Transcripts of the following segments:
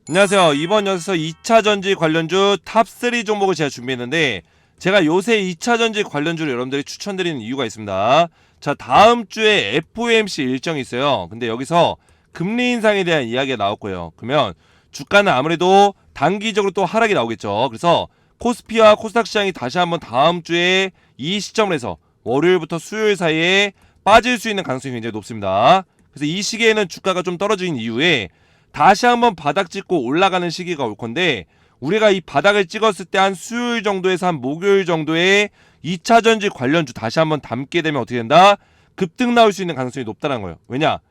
안녕하세요. 이번 영상에서 2차전지 관련주 탑3 종목을 제가 준비했는데, 제가 요새 2차전지 관련주를 여러분들이 추천드리는 이유가 있습니다. 자, 다음 주에 FOMC 일정이 있어요. 근데 여기서 금리 인상에 대한 이야기가 나올 거예요. 그러면 주가는 아무래도 단기적으로 또 하락이 나오겠죠. 그래서 코스피와 코스닥 시장이 다시 한번 다음 주에 이 시점을 해서 월요일부터 수요일 사이에 빠질 수 있는 가능성이 굉장히 높습니다. 그래서 이 시기에는 주가가 좀 떨어진 이후에 다시 한번 바닥 찍고 올라가는 시기가 올 건데, 우리가 이 바닥을 찍었을 때 한 수요일 정도에서 한 목요일 정도에 2차전지 관련주 다시 한번 담게 되면 어떻게 된다? 급등 나올 수 있는 가능성이 높다는 거예요. 왜냐?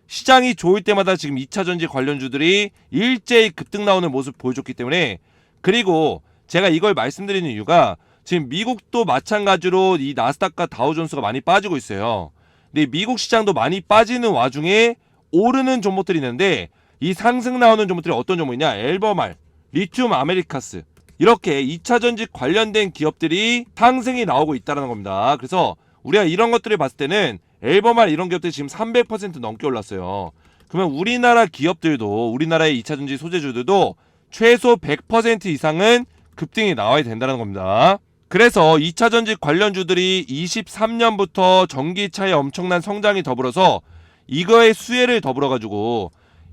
시장이 좋을 때마다 지금 2차전지 관련주들이 일제히 급등 나오는 모습 보여줬기 때문에. 그리고 제가 이걸 말씀드리는 이유가 지금 미국도 마찬가지로 이 나스닥과 다우존스가 많이 빠지고 있어요. 근데 미국 시장도 많이 빠지는 와중에 오르는 종목들이 있는데, 이 상승 나오는 종목들이 어떤 종목이냐? 엘버말, 리튬 아메리카스, 이렇게 2차전지 관련된 기업들이 상승이 나오고 있다는 겁니다. 그래서 우리가 이런 것들을 봤을 때는 엘버말 이런 기업들이 지금 300% 넘게 올랐어요. 그러면 우리나라 기업들도, 우리나라의 2차전지 소재주들도 최소 100% 이상은 급등이 나와야 된다는 겁니다. 그래서 2차전지 관련주들이 23년부터 전기차의 엄청난 성장이 더불어서 이거의 수혜를 더불어가지고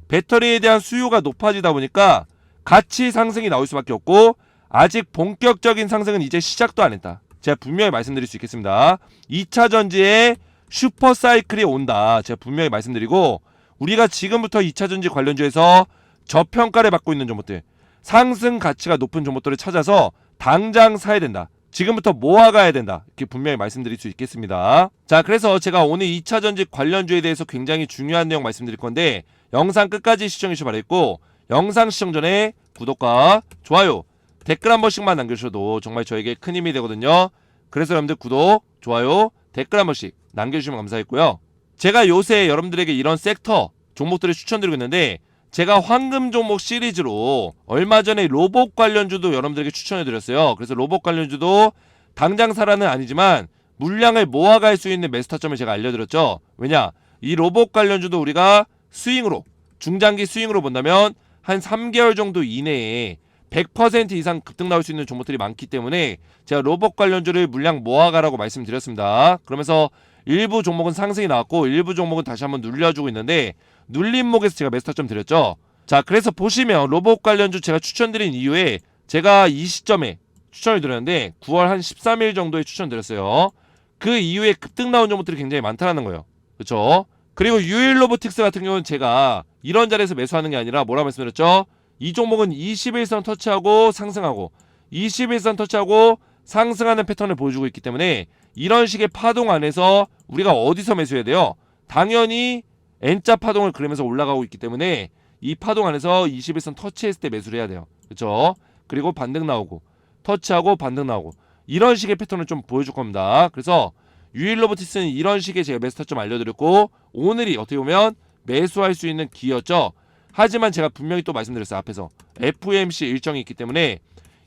배터리에 대한 수요가 높아지다 보니까 같이 상승이 나올 수밖에 없고, 아직 본격적인 상승은 이제 시작도 안 했다. 제가 분명히 말씀드릴 수 있겠습니다. 2차전지에 슈퍼사이클이 온다. 제가 분명히 말씀드리고, 우리가 지금부터 2차전지 관련주에서 저평가를 받고 있는 종목들, 상승 가치가 높은 종목들을 찾아서 당장 사야 된다. 지금부터 모아가야 된다. 이렇게 분명히 말씀드릴 수 있겠습니다. 자, 그래서 제가 오늘 2차전지 관련주에 대해서 굉장히 중요한 내용 말씀드릴 건데, 영상 끝까지 시청해주시기 바라겠고, 영상 시청 전에 구독과 좋아요, 댓글 한 번씩만 남겨주셔도 정말 저에게 큰 힘이 되거든요. 그래서 여러분들 구독, 좋아요, 댓글 한 번씩 남겨주시면 감사하겠고요. 제가 요새 여러분들에게 이런 섹터 종목들을 추천드리고 있는데, 제가 황금 종목 시리즈로 얼마 전에 로봇 관련주도 여러분들에게 추천해드렸어요. 그래서 로봇 관련주도 당장 사라는 아니지만 물량을 모아갈 수 있는 매수 타점을 제가 알려드렸죠. 왜냐? 이 로봇 관련주도 우리가 스윙으로, 중장기 스윙으로 본다면 한 3개월 정도 이내에 100% 이상 급등 나올 수 있는 종목들이 많기 때문에 제가 로봇 관련주를 물량 모아가라고 말씀드렸습니다. 그러면서 일부 종목은 상승이 나왔고 일부 종목은 다시 한번 눌려주고 있는데, 눌림목에서 제가 매수 타점 드렸죠. 자, 그래서 보시면 로봇 관련주 제가 추천드린 이후에 제가 이 시점에 추천을 드렸는데 9월 한 13일 정도에 추천드렸어요. 그 이후에 급등 나온 종목들이 굉장히 많다는 거예요. 그렇죠? 그리고 유일로보틱스 같은 경우는 제가 이런 자리에서 매수하는 게 아니라 뭐라 말씀드렸죠? 이 종목은 21선 터치하고 상승하고 21선 터치하고 상승하는 패턴을 보여주고 있기 때문에 이런 식의 파동 안에서 우리가 어디서 매수해야 돼요? 당연히 N자 파동을 그리면서 올라가고 있기 때문에 이 파동 안에서 21선 터치했을 때 매수를 해야 돼요. 그렇죠? 그리고 반등 나오고 터치하고 반등 나오고 이런 식의 패턴을 좀 보여줄 겁니다. 그래서 유일로보틱스는 이런 식의 제가 매수 타점 알려드렸고, 오늘이 어떻게 보면 매수할 수 있는 기회였죠. 하지만 제가 분명히 또 말씀드렸어요. 앞에서 FOMC 일정이 있기 때문에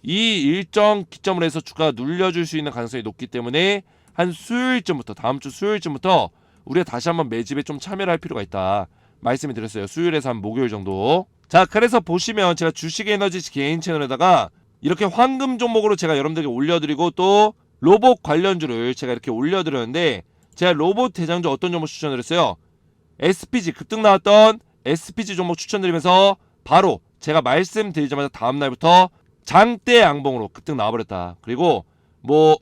이 일정 기점으로 해서 주가가 눌려줄 수 있는 가능성이 높기 때문에 한 수요일쯤부터, 다음 주 수요일쯤부터 우리가 다시 한번 매집에 좀 참여를 할 필요가 있다 말씀을 드렸어요. 수요일에서 한 목요일 정도. 자, 그래서 보시면 제가 주식에너지 개인 채널에다가 이렇게 황금 종목으로 제가 여러분들에게 올려드리고, 또 로봇 관련주를 제가 이렇게 올려드렸는데, 제가 로봇 대장주 어떤 종목 추천드렸어요? SPG, 급등 나왔던 SPG 종목 추천드리면서 바로 제가 말씀드리자마자 다음날부터 장대 양봉으로 급등 나와버렸다. 그리고 뭐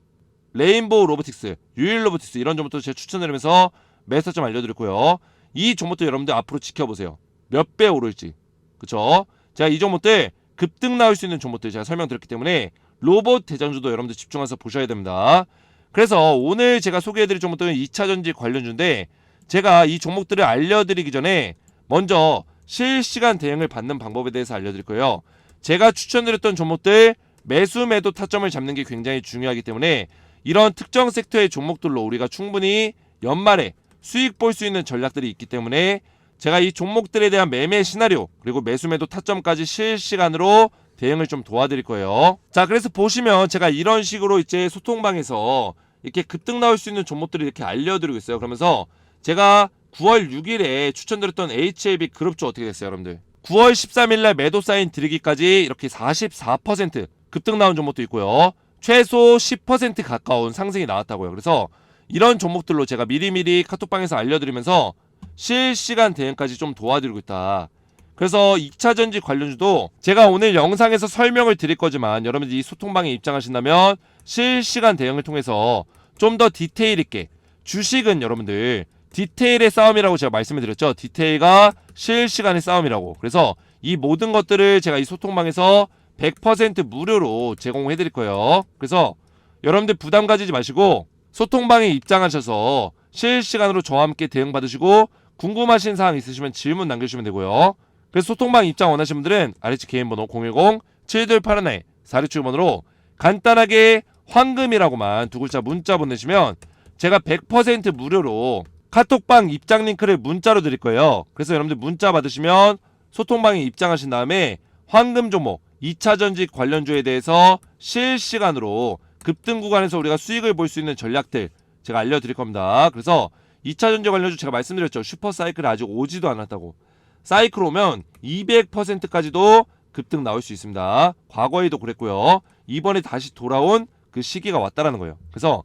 레인보우 로보틱스, 유일 로보틱스 이런 종목도 제가 추천드리면서 매수 좀 알려드렸고요. 이 종목도 여러분들 앞으로 지켜보세요. 몇 배 오를지. 그쵸? 제가 이 종목들 급등 나올 수 있는 종목들 제가 설명드렸기 때문에 로봇 대장주도 여러분들 집중해서 보셔야 됩니다. 그래서 오늘 제가 소개해드릴 종목들은 2차전지 관련주인데, 제가 이 종목들을 알려드리기 전에 먼저 실시간 대응을 받는 방법에 대해서 알려드릴 거예요. 제가 추천드렸던 종목들 매수 매도 타점을 잡는 게 굉장히 중요하기 때문에 이런 특정 섹터의 종목들로 우리가 충분히 연말에 수익 볼 수 있는 전략들이 있기 때문에 제가 이 종목들에 대한 매매 시나리오 그리고 매수 매도 타점까지 실시간으로 대응을 좀 도와드릴 거예요. 자, 그래서 보시면 제가 이런 식으로 이제 소통방에서 이렇게 급등 나올 수 있는 종목들을 이렇게 알려드리고 있어요. 그러면서 제가 9월 6일에 추천드렸던 HLB 그룹주 어떻게 됐어요, 여러분들? 9월 13일날 매도 사인 드리기까지 이렇게 44% 급등 나온 종목도 있고요. 최소 10% 가까운 상승이 나왔다고요. 그래서 이런 종목들로 제가 미리미리 카톡방에서 알려드리면서 실시간 대응까지 좀 도와드리고 있다. 그래서 2차전지 관련주도 제가 오늘 영상에서 설명을 드릴 거지만 여러분들이 소통방에 입장하신다면 실시간 대응을 통해서 좀 더 디테일 있게, 주식은 여러분들 디테일의 싸움이라고 제가 말씀을 드렸죠. 디테일과 실시간의 싸움이라고. 그래서 이 모든 것들을 제가 이 소통방에서 100% 무료로 제공해 드릴 거예요. 그래서 여러분들 부담 가지지 마시고 소통방에 입장하셔서 실시간으로 저와 함께 대응 받으시고 궁금하신 사항 있으시면 질문 남겨주시면 되고요. 그래서 소통방 입장 원하시는 분들은 아래쪽 개인번호 010-7281-4675번으로 간단하게 황금이라고만 두 글자 문자 보내시면 제가 100% 무료로 카톡방 입장 링크를 문자로 드릴 거예요. 그래서 여러분들 문자 받으시면 소통방에 입장하신 다음에 황금 종목 2차전지 관련주에 대해서 실시간으로 급등 구간에서 우리가 수익을 볼 수 있는 전략들 제가 알려드릴 겁니다. 그래서 2차전지 관련주 제가 말씀드렸죠. 슈퍼사이클이 아직 오지도 않았다고. 사이클 오면 200%까지도 급등 나올 수 있습니다. 과거에도 그랬고요. 이번에 다시 돌아온 그 시기가 왔다라는 거예요. 그래서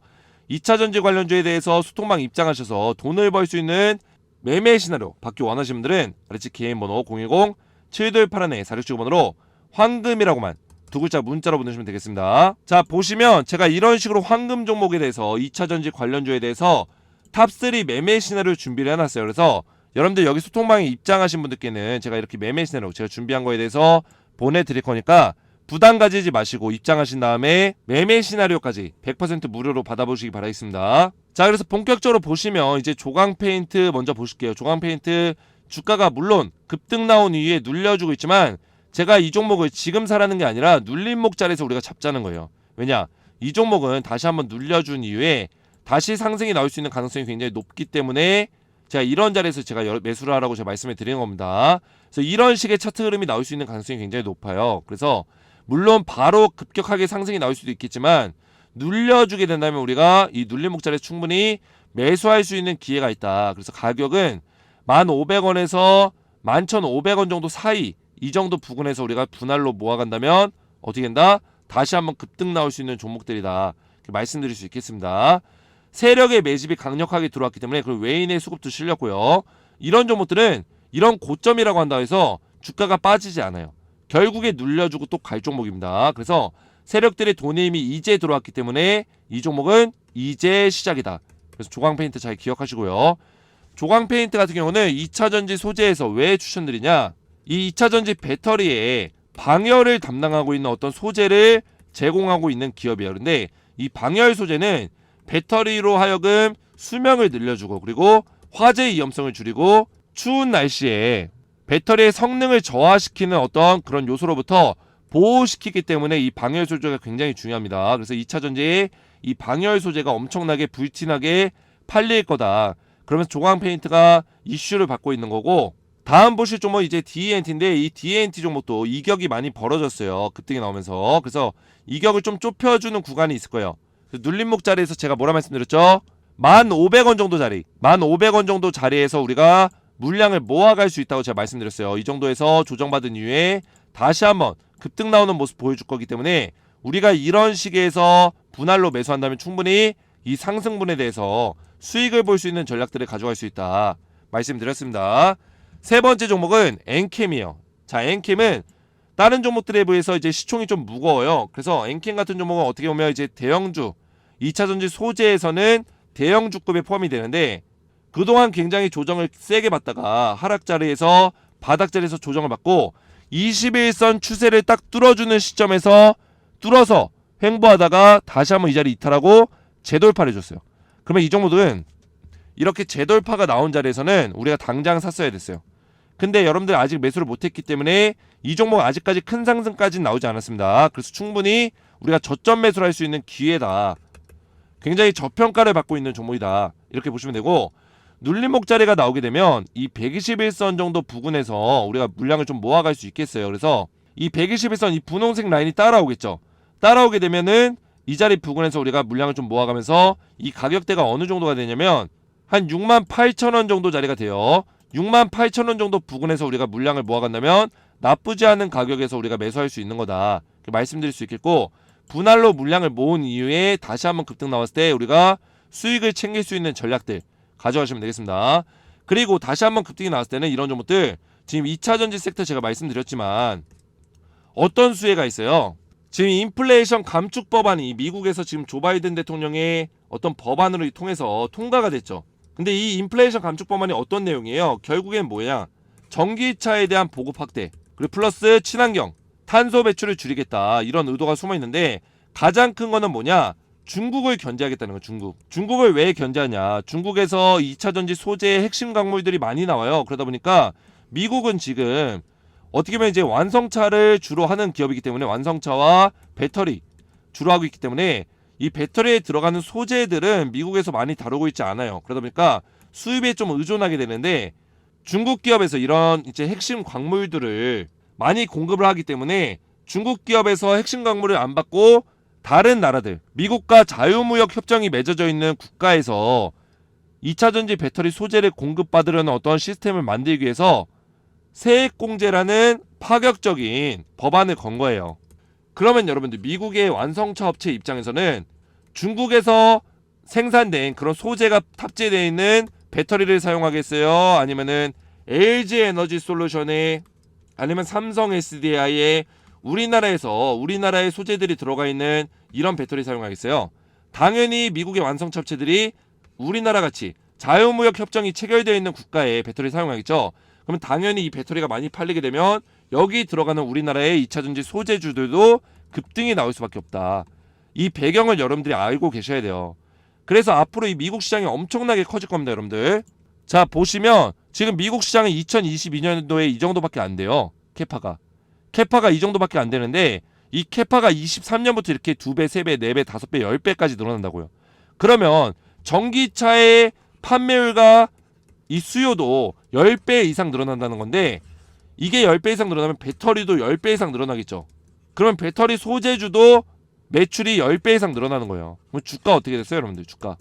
2차전지 관련주에 대해서 소통방 입장하셔서 돈을 벌 수 있는 매매 시나리오 받기 원하시는 분들은 아래쪽 개인번호 010-7281-4675번으로 황금이라고만 두 글자 문자로 보내주시면 되겠습니다. 자, 보시면 제가 이런 식으로 황금 종목에 대해서 2차전지 관련주에 대해서 탑3 매매 시나리오 준비를 해놨어요. 그래서 여러분들 여기 소통방에 입장하신 분들께는 제가 이렇게 매매 시나리오 제가 준비한 거에 대해서 보내드릴 거니까 부담 가지지 마시고 입장하신 다음에 매매 시나리오까지 100% 무료로 받아보시기 바라겠습니다. 자, 그래서 본격적으로 보시면 이제 조강 페인트 먼저 보실게요. 조강 페인트 주가가 물론 급등 나온 이후에 눌려주고 있지만 제가 이 종목을 지금 사라는 게 아니라 눌림목 자리에서 우리가 잡자는 거예요. 왜냐? 이 종목은 다시 한번 눌려준 이후에 다시 상승이 나올 수 있는 가능성이 굉장히 높기 때문에 제가 이런 자리에서 제가 매수를 하라고 제가 말씀을 드리는 겁니다. 그래서 이런 식의 차트 흐름이 나올 수 있는 가능성이 굉장히 높아요. 그래서 물론 바로 급격하게 상승이 나올 수도 있겠지만 눌려주게 된다면 우리가 이 눌림목 자리에 충분히 매수할 수 있는 기회가 있다. 그래서 가격은 1,500원에서 11,500원 정도 사이 이 정도 부근에서 우리가 분할로 모아간다면 어떻게 된다? 다시 한번 급등 나올 수 있는 종목들이다. 이렇게 말씀드릴 수 있겠습니다. 세력의 매집이 강력하게 들어왔기 때문에 그리고 외인의 수급도 실렸고요. 이런 종목들은 이런 고점이라고 한다 해서 주가가 빠지지 않아요. 결국에 눌려주고 또 갈 종목입니다. 그래서 세력들의 돈의 힘이 이제 들어왔기 때문에 이 종목은 이제 시작이다. 그래서 조강 페인트 잘 기억하시고요. 조강 페인트 같은 경우는 2차전지 소재에서 왜 추천드리냐? 이 2차전지 배터리에 방열을 담당하고 있는 어떤 소재를 제공하고 있는 기업이에요. 그런데 이 방열 소재는 배터리로 하여금 수명을 늘려주고 그리고 화재 위험성을 줄이고 추운 날씨에 배터리의 성능을 저하시키는 어떤 그런 요소로부터 보호시키기 때문에 이 방열 소재가 굉장히 중요합니다. 그래서 2차전지에 이 방열 소재가 엄청나게 불티나게 팔릴 거다. 그러면서 조강 페인트가 이슈를 받고 있는 거고, 다음 보실 종목 이제 DNT인데 이 DNT 종목도 이격이 많이 벌어졌어요. 급등이 나오면서. 그래서 이격을 좀 좁혀주는 구간이 있을 거예요. 눌림목 자리에서 제가 뭐라 말씀드렸죠? 1,500원 정도 자리, 1,500원 정도 자리에서 우리가 물량을 모아갈 수 있다고 제가 말씀드렸어요. 이 정도에서 조정받은 이후에 다시 한번 급등 나오는 모습 보여줄 거기 때문에 우리가 이런 시기에서 분할로 매수한다면 충분히 이 상승분에 대해서 수익을 볼 수 있는 전략들을 가져갈 수 있다 말씀드렸습니다. 세 번째 종목은 엔캠이에요. 자, 엔캠은 다른 종목들에 비해서 이제 시총이 좀 무거워요. 그래서 엔캠 같은 종목은 어떻게 보면 이제 대형주, 2차전지 소재에서는 대형주급에 포함이 되는데 그동안 굉장히 조정을 세게 받다가 하락 자리에서 바닥 자리에서 조정을 받고 21선 추세를 딱 뚫어주는 시점에서 뚫어서 횡보하다가 다시 한번 이 자리 이탈하고 재돌파를 해줬어요. 그러면 이 종목은 이렇게 재돌파가 나온 자리에서는 우리가 당장 샀어야 됐어요. 근데 여러분들 아직 매수를 못했기 때문에 이 종목 아직까지 큰 상승까지는 나오지 않았습니다. 그래서 충분히 우리가 저점 매수를 할 수 있는 기회다. 굉장히 저평가를 받고 있는 종목이다. 이렇게 보시면 되고, 눌림목 자리가 나오게 되면 이 121선 정도 부근에서 우리가 물량을 좀 모아갈 수 있겠어요. 그래서 이 121선 이 분홍색 라인이 따라오겠죠. 따라오게 되면은 이 자리 부근에서 우리가 물량을 좀 모아가면서 이 가격대가 어느 정도가 되냐면 한 68,000원 정도 자리가 돼요. 68,000원 정도 부근에서 우리가 물량을 모아간다면 나쁘지 않은 가격에서 우리가 매수할 수 있는 거다 이렇게 말씀드릴 수 있겠고, 분할로 물량을 모은 이후에 다시 한번 급등 나왔을 때 우리가 수익을 챙길 수 있는 전략들 가져가시면 되겠습니다. 그리고 다시 한번 급등이 나왔을 때는 이런 종목들, 지금 2차전지 섹터 제가 말씀드렸지만 어떤 수혜가 있어요. 지금 인플레이션 감축 법안이 미국에서 지금 조 바이든 대통령의 어떤 법안으로 통해서 통과가 됐죠. 근데 이 인플레이션 감축 법안이 어떤 내용이에요? 결국엔 뭐냐? 전기차에 대한 보급 확대, 그리고 플러스 친환경, 탄소 배출을 줄이겠다 이런 의도가 숨어 있는데, 가장 큰 거는 뭐냐? 중국을 견제하겠다는 거. 중국을 왜 견제하냐? 중국에서 2차전지 소재의 핵심 광물들이 많이 나와요. 그러다 보니까 미국은 지금 어떻게 보면 이제 완성차를 주로 하는 기업이기 때문에, 완성차와 배터리 주로 하고 있기 때문에 이 배터리에 들어가는 소재들은 미국에서 많이 다루고 있지 않아요. 그러다 보니까 수입에 좀 의존하게 되는데, 중국 기업에서 이런 이제 핵심 광물들을 많이 공급을 하기 때문에 중국 기업에서 핵심 광물을 안 받고 다른 나라들, 미국과 자유무역 협정이 맺어져 있는 국가에서 2차전지 배터리 소재를 공급받으려는 어떤 시스템을 만들기 위해서 세액공제라는 파격적인 법안을 건 거예요. 그러면 여러분들, 미국의 완성차 업체 입장에서는 중국에서 생산된 그런 소재가 탑재되어 있는 배터리를 사용하겠어요? 아니면은 LG 에너지 솔루션의, 아니면 삼성 SDI의 우리나라의 소재들이 들어가 있는 이런 배터리 사용하겠어요? 당연히 미국의 완성차 업체들이 우리나라 같이 자유무역 협정이 체결되어 있는 국가의 배터리 사용하겠죠. 그러면 당연히 이 배터리가 많이 팔리게 되면 여기 들어가는 우리나라의 2차전지 소재주들도 급등이 나올 수밖에 없다. 이 배경을 여러분들이 알고 계셔야 돼요. 그래서 앞으로 이 미국 시장이 엄청나게 커질 겁니다, 여러분들. 자, 보시면 지금 미국 시장은 2022년도에 이 정도밖에 안 돼요. 캐파가 이 정도밖에 안 되는데, 이 캐파가 23년부터 이렇게 2배, 3배, 4배, 5배, 10배까지 늘어난다고요. 그러면 전기차의 판매율과 이 수요도 10배 이상 늘어난다는 건데, 이게 10배 이상 늘어나면 배터리도 10배 이상 늘어나겠죠. 그러면 배터리 소재주도 매출이 10배 이상 늘어나는 거예요. 그럼 주가 어떻게 됐어요, 여러분들? 주가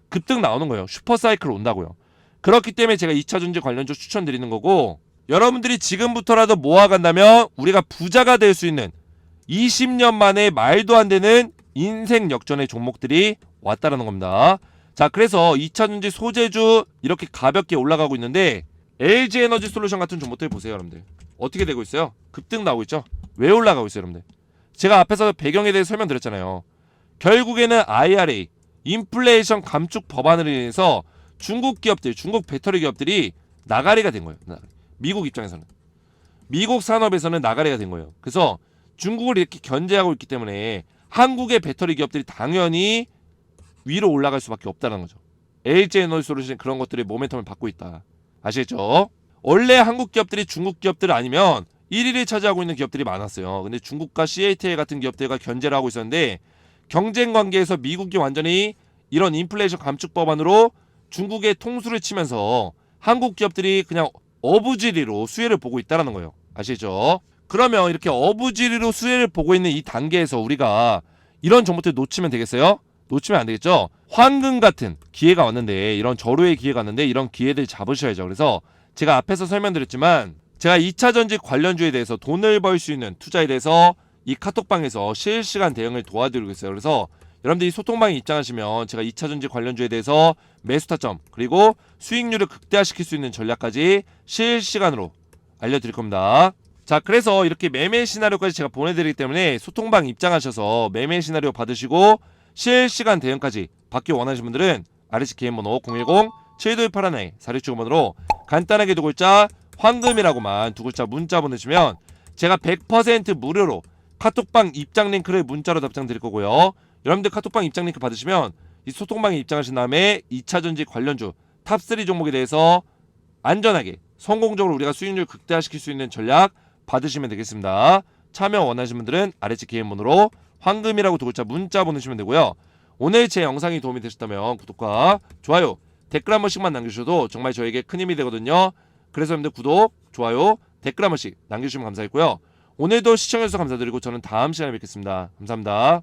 급등 나오는 거예요. 슈퍼사이클 온다고요. 그렇기 때문에 제가 2차전지 관련주 추천드리는 거고, 여러분들이 지금부터라도 모아간다면 우리가 부자가 될 수 있는 20년 만에 말도 안 되는 인생 역전의 종목들이 왔다라는 겁니다. 자, 그래서 2차전지 소재주 이렇게 가볍게 올라가고 있는데, LG 에너지 솔루션 같은 종목들 보세요, 여러분들. 어떻게 되고 있어요? 급등 나오고 있죠? 왜 올라가고 있어요, 여러분들? 제가 앞에서 배경에 대해 설명드렸잖아요. 결국에는 IRA, 인플레이션 감축 법안으로 인해서 중국 기업들, 중국 배터리 기업들이 나가리가 된 거예요. 미국 입장에서는. 미국 산업에서는 나가리가 된 거예요. 그래서 중국을 이렇게 견제하고 있기 때문에 한국의 배터리 기업들이 당연히 위로 올라갈 수밖에 없다는 거죠. LG 에너지 솔루션 그런 것들이 모멘텀을 받고 있다. 아시겠죠? 원래 한국 기업들이 중국 기업들 아니면 1위를 차지하고 있는 기업들이 많았어요. 근데 중국과 CATL 같은 기업들과 견제를 하고 있었는데, 경쟁 관계에서 미국이 완전히 이런 인플레이션 감축 법안으로 중국의 통수를 치면서 한국 기업들이 그냥 어부지리로 수혜를 보고 있다는 거예요. 아시죠? 그러면 이렇게 어부지리로 수혜를 보고 있는 이 단계에서 우리가 이런 종목들 놓치면 되겠어요? 놓치면 안 되겠죠? 황금 같은 기회가 왔는데, 이런 절호의 기회가 왔는데 이런 기회들 잡으셔야죠. 그래서 제가 앞에서 설명드렸지만, 제가 2차전지 관련주에 대해서 돈을 벌 수 있는 투자에 대해서 이 카톡방에서 실시간 대응을 도와드리고 있어요. 그래서 여러분들이 소통방에 입장하시면 제가 2차전지 관련주에 대해서 매수 타점, 그리고 수익률을 극대화시킬 수 있는 전략까지 실시간으로 알려드릴 겁니다. 자, 그래서 이렇게 매매 시나리오까지 제가 보내드리기 때문에 소통방 입장하셔서 매매 시나리오 받으시고 실시간 대응까지 받기 원하시는 분들은 아래쪽 개인번호 010-7281-4675번으로 간단하게 두 글자 황금이라고만 두 글자 문자 보내주시면 제가 100% 무료로 카톡방 입장 링크를 문자로 답장 드릴 거고요. 여러분들 카톡방 입장 링크 받으시면 이 소통방에 입장하신 다음에 2차전지 관련주 탑3 종목에 대해서 안전하게 성공적으로 우리가 수익률 극대화시킬 수 있는 전략 받으시면 되겠습니다. 참여 원하시는 분들은 아래쪽 개인번호로 황금이라고 두 글자 문자 보내주시면 되고요. 오늘 제 영상이 도움이 되셨다면 구독과 좋아요, 댓글 한 번씩만 남겨주셔도 정말 저에게 큰 힘이 되거든요. 그래서 여러분들 구독, 좋아요, 댓글 한 번씩 남겨주시면 감사하겠고요. 오늘도 시청해주셔서 감사드리고 저는 다음 시간에 뵙겠습니다. 감사합니다.